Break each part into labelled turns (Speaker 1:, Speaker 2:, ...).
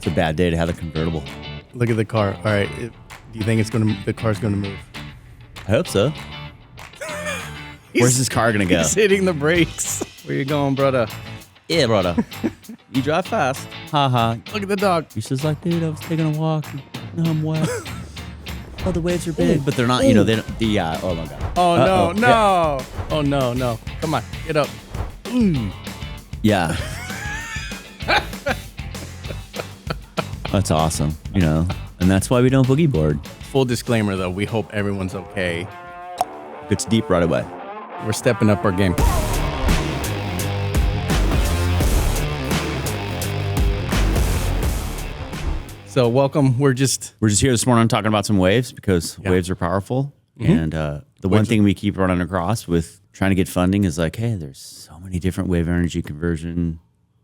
Speaker 1: It's a bad day to have a convertible.
Speaker 2: Look at the car. All right. Do you think the car's going to move?
Speaker 1: I hope so. Where's this car going to go?
Speaker 2: He's hitting the brakes. Where you going, brother?
Speaker 1: Yeah, brother. You drive fast. Haha.
Speaker 2: Look at the dog.
Speaker 1: He's just like, dude, I was taking a walk. Now I'm wet. Oh, the waves are big, but they're not, you know, they don't, yeah, oh my God.
Speaker 2: Oh,
Speaker 1: Uh-oh.
Speaker 2: no.
Speaker 1: Yeah.
Speaker 2: Oh, no. Come on. Get up.
Speaker 1: Yeah. That's awesome, you know, and that's why we don't boogie board.
Speaker 2: Full disclaimer, though. We hope everyone's okay.
Speaker 1: Gets deep right away.
Speaker 2: We're stepping up our game. So welcome. We're just
Speaker 1: here this morning talking about some waves because waves are powerful. And the one thing we keep running across with trying to get funding is like, hey, there's so many different wave energy conversion,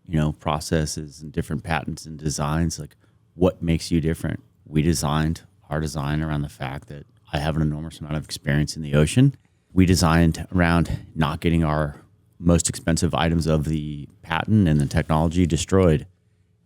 Speaker 1: you know, processes and different patents and designs. Like, what makes you different? We designed our design around the fact that I have an enormous amount of experience in the ocean. We designed around not getting our most expensive items of the patent and the technology destroyed.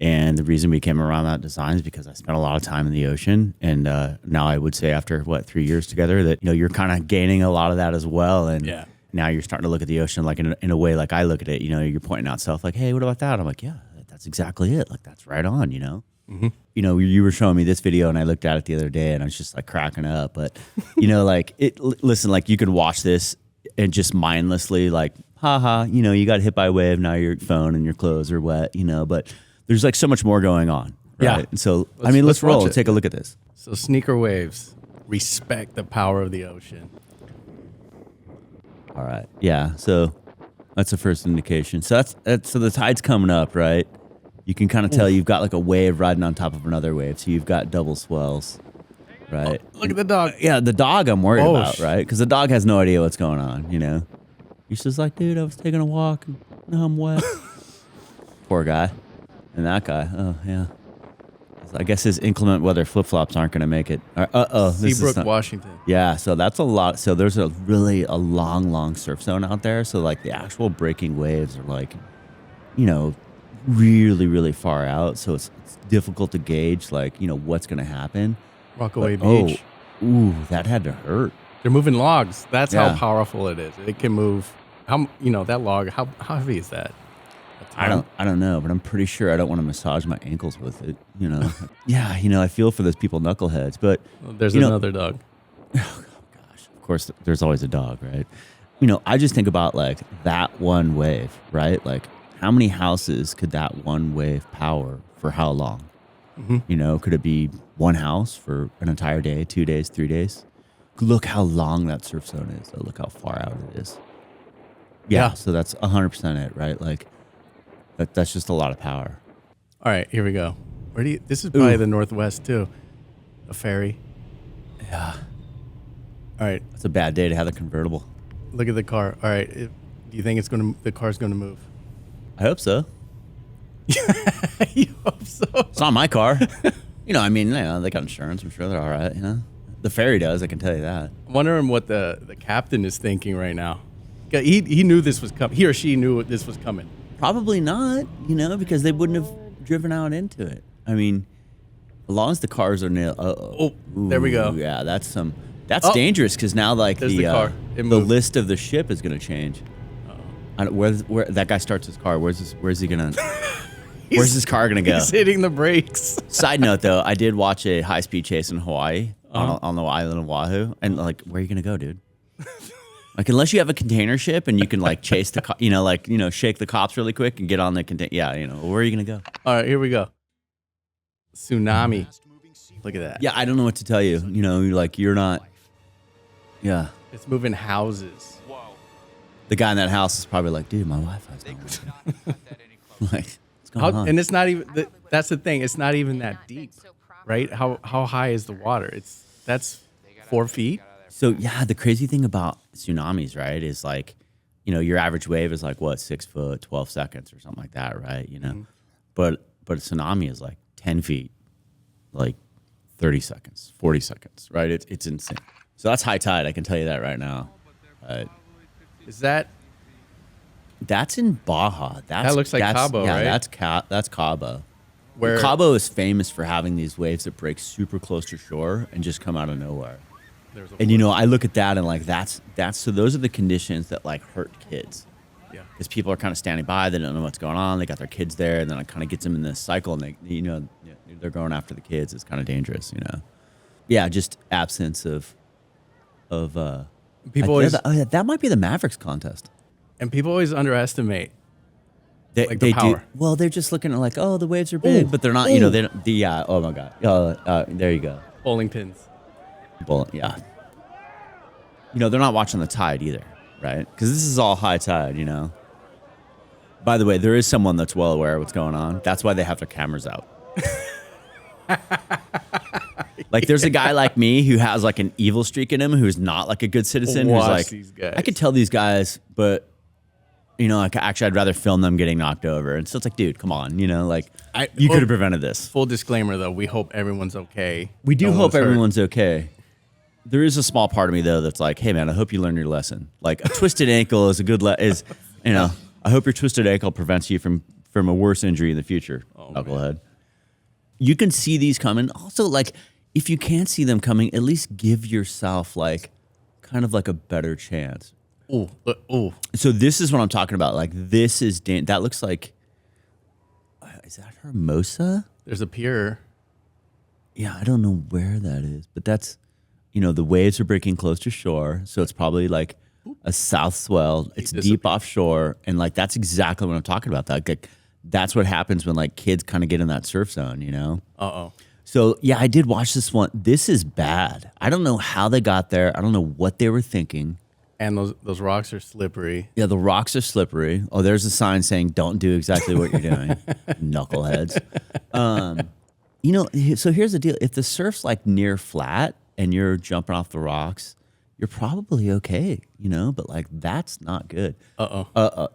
Speaker 1: And the reason we came around that design is because I spent a lot of time in the ocean. And now I would say after, 3 years together that, you know, you're kind of gaining a lot of that as well. And now you're starting to look at the ocean like in a way like I look at it. You know, you're pointing out stuff like, hey, what about that? I'm like, yeah, that's exactly it. Like, that's right on, you know? You know, you were showing me this video and I looked at it the other day and I was just like cracking up. But, you know, like, listen, like you can watch this and just mindlessly like, haha, you know, you got hit by a wave. Now your phone and your clothes are wet, you know, but there's like so much more going on. Right? Yeah. And so, let's roll. Take a look at this.
Speaker 2: So sneaker waves, respect the power of the ocean.
Speaker 1: All right. Yeah. So that's the first indication. So so the tide's coming up, right? You can kind of tell you've got like a wave riding on top of another wave. So you've got double swells, right?
Speaker 2: Oh, look at the dog.
Speaker 1: Yeah. The dog I'm worried about, right? Because the dog has no idea what's going on, you know? He's just like, dude, I was taking a walk and now I'm wet. Poor guy. And that guy, oh, yeah. I guess his inclement weather flip-flops aren't going to make it.
Speaker 2: Seabrook, Washington.
Speaker 1: Yeah, so that's a lot. So there's a long surf zone out there. So, like, the actual breaking waves are, like, you know, really, really far out. So it's difficult to gauge, like, you know, what's going to happen.
Speaker 2: Rockaway Beach.
Speaker 1: Ooh, that had to hurt.
Speaker 2: They're moving logs. That's how powerful it is. It can move. That log, how heavy is that?
Speaker 1: I don't know, but I'm pretty sure I don't want to massage my ankles with it, you know. Yeah, you know, I feel for those people knuckleheads, but
Speaker 2: there's another dog.
Speaker 1: Oh gosh, of course there's always a dog, right? You know, I just think about like that one wave, right? Like how many houses could that one wave power for how long? You know, could it be one house for an entire day, 2 days, 3 days? Look how long that surf zone is. Look how far out it is. Yeah. So that's 100% it, right? Like that's just a lot of power.
Speaker 2: All right, here we go. This is probably the Northwest too. A ferry.
Speaker 1: Yeah.
Speaker 2: All right.
Speaker 1: It's a bad day to have a convertible.
Speaker 2: Look at the car. All right. Do you think the car's going to move?
Speaker 1: I hope so.
Speaker 2: You hope so?
Speaker 1: It's not my car. You know, I mean, you know, they got insurance. I'm sure they're all right, you know. The ferry does, I can tell you that.
Speaker 2: I'm wondering what the captain is thinking right now. He knew this was coming. He or she knew this was coming.
Speaker 1: Probably not, you know, because they wouldn't have driven out into it. I mean, as long as the cars are near.
Speaker 2: There we go.
Speaker 1: Yeah, that's dangerous because now like the list of the ship is going to change. Where that guy starts his car? Where's he gonna? Where's his car gonna go?
Speaker 2: He's hitting the brakes.
Speaker 1: Side note, though, I did watch a high-speed chase in Hawaii on the island of Oahu, and like, where are you gonna go, dude? Like, unless you have a container ship and you can like chase the, shake the cops really quick and get on the container. Yeah, you know, where are you gonna go?
Speaker 2: All right, here we go. Tsunami. Look at that.
Speaker 1: Yeah, I don't know what to tell you. You know, you're not. Yeah.
Speaker 2: It's moving houses.
Speaker 1: The guy in that house is probably like, dude, my Wi-Fi's not working. Like, what's going on?
Speaker 2: And it's not even. That's the thing. It's not even that deep, right? How high is the water? That's 4 feet.
Speaker 1: So yeah, the crazy thing about tsunamis, right, is like, you know, your average wave is like what, 6 foot, 12 seconds or something like that, right? You know, but a tsunami is like 10 feet, like 30 seconds, 40 seconds, right? It's insane. So that's high tide. I can tell you that right now.
Speaker 2: Is that?
Speaker 1: That's in Baja. That
Speaker 2: looks like Cabo,
Speaker 1: yeah,
Speaker 2: right?
Speaker 1: That's Cabo.
Speaker 2: Where
Speaker 1: Cabo is famous for having these waves that break super close to shore and just come out of nowhere. And you know, I look at that and like that's so those are the conditions that like hurt kids.
Speaker 2: Yeah.
Speaker 1: Because people are kind of standing by, they don't know what's going on, they got their kids there, and then it kind of gets them in this cycle, and they, you know, they're going after the kids. It's kind of dangerous, you know. Yeah, just absence of
Speaker 2: people always
Speaker 1: that might be the Mavericks contest.
Speaker 2: and people always underestimate
Speaker 1: They
Speaker 2: the power.
Speaker 1: do. Well, they're just looking at like, oh, the waves are big, but they're not. You know, they don't. Yeah. Oh my God. There you go.
Speaker 2: Bowling pins.
Speaker 1: Yeah. You know, they're not watching the tide either, right? Because this is all high tide. You know. By the way, there is someone that's well aware of what's going on. That's why they have their cameras out. Like, there's a guy like me who has like an evil streak in him, who's not like a good citizen. Who's like,
Speaker 2: these guys.
Speaker 1: I could tell these guys, but you know, like actually, I'd rather film them getting knocked over. And so it's like, dude, come on, you know, like you could have prevented this.
Speaker 2: Full disclaimer, though, we hope everyone's okay.
Speaker 1: We do
Speaker 2: No
Speaker 1: hope
Speaker 2: one's hurt.
Speaker 1: everyone's okay. There is a small part of me though that's like, hey man, I hope you learn your lesson. Like a twisted ankle is a good you know, I hope your twisted ankle prevents you from a worse injury in the future. Knucklehead. You can see these coming. Also, like if you can't see them coming, at least give yourself like kind of like a better chance.
Speaker 2: Ooh.
Speaker 1: So this is what I'm talking about. Like this is that looks like, is that Hermosa?
Speaker 2: There's a pier.
Speaker 1: Yeah, I don't know where that is, but that's, you know, the waves are breaking close to shore, so it's probably like a south swell. It's deep offshore, and like that's exactly what I'm talking about. Like that's what happens when like kids kind of get in that surf zone, you know? So yeah, I did watch this one. This is bad. I don't know how they got there. I don't know what they were thinking.
Speaker 2: And those rocks are slippery.
Speaker 1: Yeah, the rocks are slippery. Oh, there's a sign saying don't do exactly what you're doing, knuckleheads. You know, so here's the deal. If the surf's like near flat and you're jumping off the rocks, you're probably okay, you know, but like that's not good.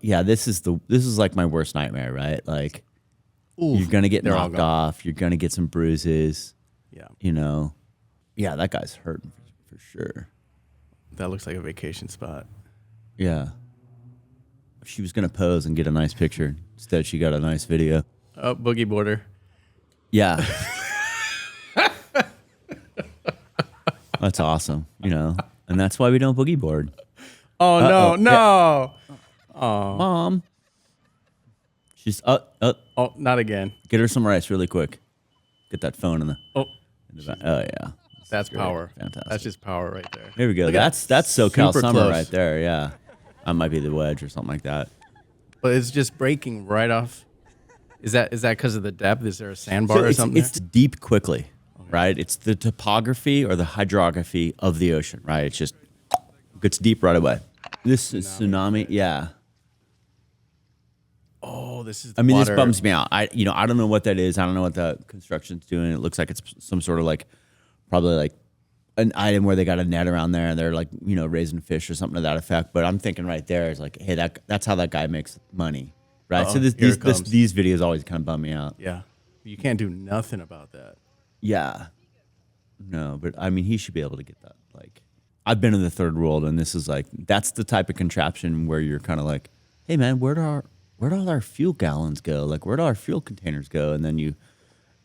Speaker 1: Yeah, this is like my worst nightmare, right? Like you're going to get knocked off, you're going to get some bruises.
Speaker 2: Yeah.
Speaker 1: You know. Yeah, that guy's hurting for sure.
Speaker 2: That looks like a vacation spot.
Speaker 1: Yeah. She was going to pose and get a nice picture. Instead, she got a nice video.
Speaker 2: Oh, boogie boarder.
Speaker 1: Yeah. That's awesome, you know. And that's why we don't boogie board.
Speaker 2: Oh, no.
Speaker 1: Yeah. Mom. She's
Speaker 2: Oh, not again.
Speaker 1: Get her some rice really quick. Get that phone in the
Speaker 2: Oh,
Speaker 1: yeah.
Speaker 2: that's power.
Speaker 1: Fantastic.
Speaker 2: That's just power right there.
Speaker 1: There we go.
Speaker 2: Look
Speaker 1: That's SoCal
Speaker 2: Super
Speaker 1: summer
Speaker 2: close.
Speaker 1: right there. Yeah. That might be the wedge or something like that.
Speaker 2: But it's just breaking right off. Is that because of the depth? Is there a sandbar or something?
Speaker 1: It's deep quickly, right? It's the topography or the hydrography of the ocean, right? It's just gets deep right away. This is tsunami, yeah.
Speaker 2: Oh, this is.
Speaker 1: I mean,
Speaker 2: water.
Speaker 1: this bums me out. I don't know what that is. I don't know what the construction's doing. It looks like it's some sort of like, probably like an item where they got a net around there and they're like, you know, raising fish or something to that effect. But I'm thinking right there is like, hey, that's how that guy makes money, right? So these videos always kind of bum me out.
Speaker 2: Yeah, you can't do nothing about that.
Speaker 1: Yeah, no, but I mean, he should be able to get that. Like, I've been in the third world, and this is like that's the type of contraption where you're kind of like, hey man, where'd all our fuel gallons go? Like, where'd all our fuel containers go? And then you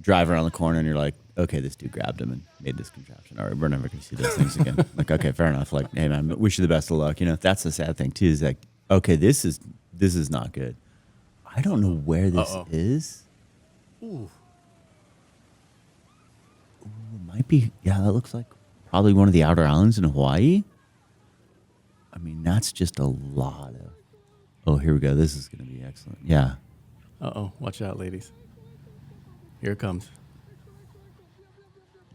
Speaker 1: drive around the corner and you're like, okay, this dude grabbed him and made this contraption. All right, we're never going to see those things again. Like, okay, fair enough. Like, hey man, wish you the best of luck. You know, that's the sad thing too, is like, okay, this is not good. I don't know where this is. Ooh, it might be, yeah, that looks like probably one of the outer islands in Hawaii. I mean, that's just a lot of, oh, here we go. This is going to be excellent. Yeah.
Speaker 2: Watch out, ladies. Here it comes.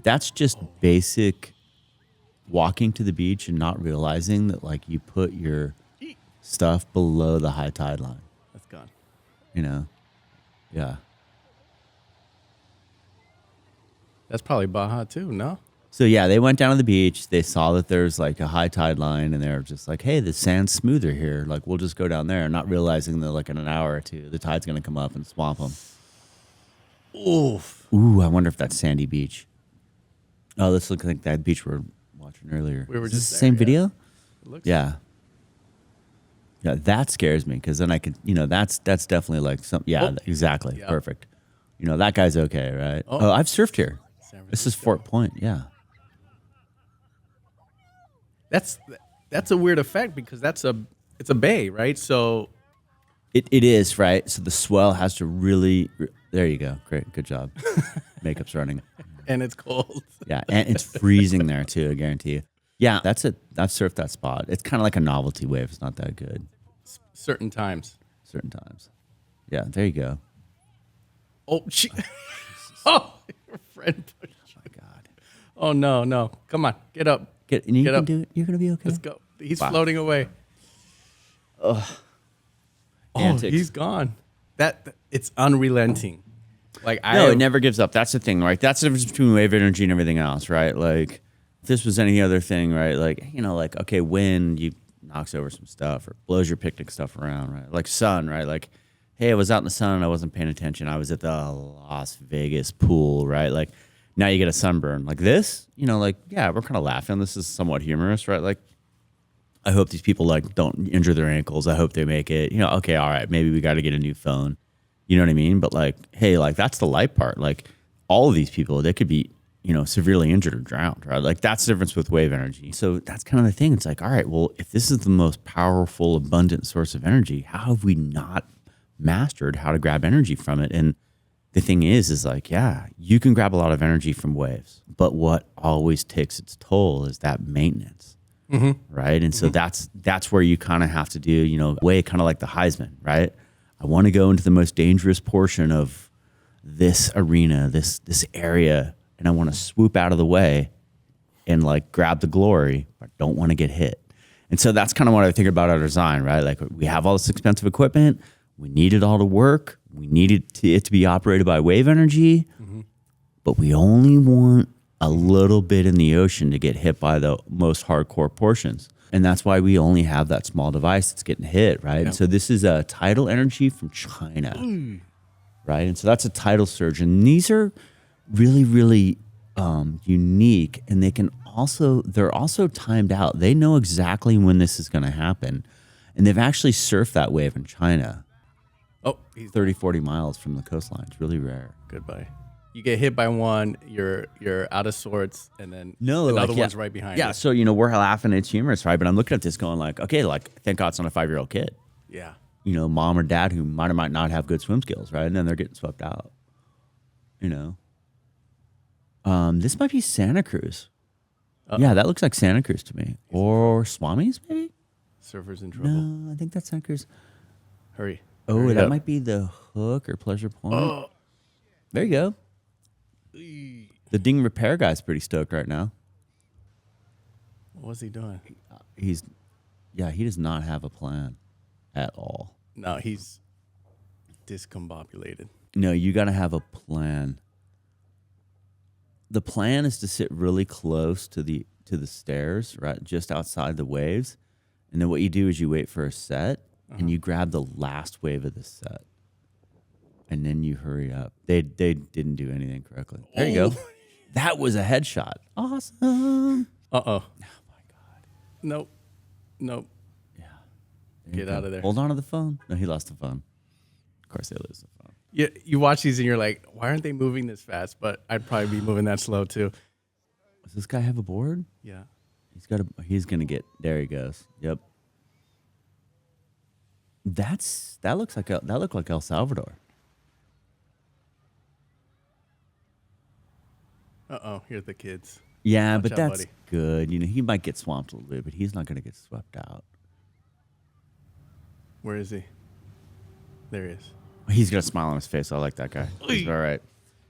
Speaker 1: That's just basic walking to the beach and not realizing that, like, you put your stuff below the high tide line.
Speaker 2: That's gone.
Speaker 1: You know? Yeah.
Speaker 2: That's probably Baja too, no?
Speaker 1: So, yeah, they went down to the beach. They saw that there's, like, a high tide line, and they're just like, hey, the sand's smoother here. Like, we'll just go down there, not realizing that, like, in an hour or two, the tide's going to come up and swamp them.
Speaker 2: Oof.
Speaker 1: Ooh, I wonder if that's Sandy Beach. Oh, this looks like that beach we were watching earlier.
Speaker 2: We were
Speaker 1: Is
Speaker 2: just
Speaker 1: this the same
Speaker 2: there,
Speaker 1: video?
Speaker 2: It looks
Speaker 1: Yeah. Yeah, that scares me because then I could, you know, that's definitely like some. Yeah, exactly.
Speaker 2: Yep.
Speaker 1: Perfect. You know, that guy's okay, right? Oh, I've surfed here. This is Fort Point, yeah.
Speaker 2: That's a weird effect because it's a bay, right? So
Speaker 1: it is, right? So the swell has to really. There you go. Great, good job. Makeup's running,
Speaker 2: and it's cold.
Speaker 1: Yeah, and it's freezing there too. I guarantee you. Yeah, I've surfed that spot. It's kind of like a novelty wave. It's not that good.
Speaker 2: Certain times.
Speaker 1: Yeah, there you go.
Speaker 2: Oh, oh, your friend pushed.
Speaker 1: Oh my God.
Speaker 2: Oh no! Come on, get up.
Speaker 1: You can up. Do it. You're gonna be okay.
Speaker 2: Let's go. He's floating away.
Speaker 1: Antics.
Speaker 2: He's gone. It's unrelenting. Like
Speaker 1: it never gives up. That's the thing, right? That's the difference between wave energy and everything else, right? Like, if this was any other thing, right? Like, okay, wind, you knocks over some stuff or blows your picnic stuff around, right? Like sun, right? Like, hey, I was out in the sun and I wasn't paying attention. I was at the Las Vegas pool, right? Like, now you get a sunburn. Like this, we're kind of laughing. This is somewhat humorous, right? Like, I hope these people don't injure their ankles. I hope they make it. Okay, all right, maybe we got to get a new phone. You know what I mean? But hey, that's the light part. Like all of these people, they could be, severely injured or drowned, right? Like that's the difference with wave energy. So that's kind of the thing. It's like, all right, well, if this is the most powerful, abundant source of energy, how have we not mastered how to grab energy from it? And the thing is you can grab a lot of energy from waves, but what always takes its toll is that maintenance. Mm-hmm. Right. And so that's where you kind of have to do, way kind of like the Heisman, right? I want to go into the most dangerous portion of this arena, this area, and I want to swoop out of the way and grab the glory, but don't want to get hit. And so that's kind of what I think about our design, right? Like we have all this expensive equipment. We need it all to work. We need it to be operated by wave energy, but we only want a little bit in the ocean to get hit by the most hardcore portions. And that's why we only have that small device that's getting hit, right? Yep. So this is a tidal energy from China, right? And so that's a tidal surge. And these are really, really unique. And they're also timed out. They know exactly when this is going to happen. And they've actually surfed that wave in China. 30, 40 miles from the coastline. It's really rare.
Speaker 2: Goodbye. You get hit by one, you're out of sorts, and then another one's right behind you.
Speaker 1: Yeah, so we're laughing, it's humorous, right? But I'm looking at this going okay, thank God it's not a 5-year-old kid.
Speaker 2: Yeah.
Speaker 1: Mom or dad who might or might not have good swim skills, right? And then they're getting swept out. This might be Santa Cruz. Yeah, that looks like Santa Cruz to me. Or Swami's, maybe?
Speaker 2: Surfers in trouble.
Speaker 1: No, I think that's Santa Cruz.
Speaker 2: Hurry.
Speaker 1: Oh, that might be the Hook or Pleasure Point. Oh. There you go. The ding repair guy's pretty stoked right now.
Speaker 2: What's he doing?
Speaker 1: He does not have a plan at all.
Speaker 2: No, he's discombobulated.
Speaker 1: No, you got to have a plan. The plan is to sit really close to the stairs, right, just outside the waves, and then what you do is you wait for a set, and you grab the last wave of the set. And then you hurry up. They didn't do anything correctly. There you go. That was a headshot. Awesome.
Speaker 2: Uh-oh.
Speaker 1: Oh, my God.
Speaker 2: Nope.
Speaker 1: Yeah.
Speaker 2: Get out of there.
Speaker 1: Hold on to the phone. No, he lost the phone. Of course they lose the phone.
Speaker 2: You watch these and you're like, why aren't they moving this fast? But I'd probably be moving that slow too.
Speaker 1: Does this guy have a board?
Speaker 2: Yeah.
Speaker 1: He's going to get, there he goes. Yep. That looked like El Salvador.
Speaker 2: Uh-oh, here's the kids.
Speaker 1: Yeah,
Speaker 2: Watch
Speaker 1: but
Speaker 2: out,
Speaker 1: that's
Speaker 2: buddy.
Speaker 1: good. He might get swamped a little bit, but he's not going to get swept out.
Speaker 2: Where is he? There he is.
Speaker 1: He's got a smile on his face. I like that guy. He's all right.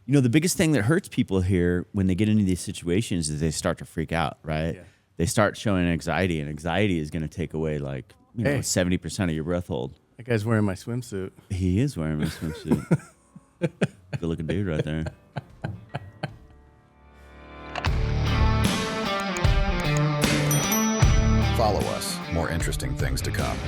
Speaker 1: The biggest thing that hurts people here when they get into these situations is they start to freak out, right? Yeah. They start showing anxiety, and anxiety is going to take away 70% of your breath hold.
Speaker 2: That guy's wearing my swimsuit.
Speaker 1: He is wearing my swimsuit. Good looking dude right there.
Speaker 3: Follow us. More interesting things to come.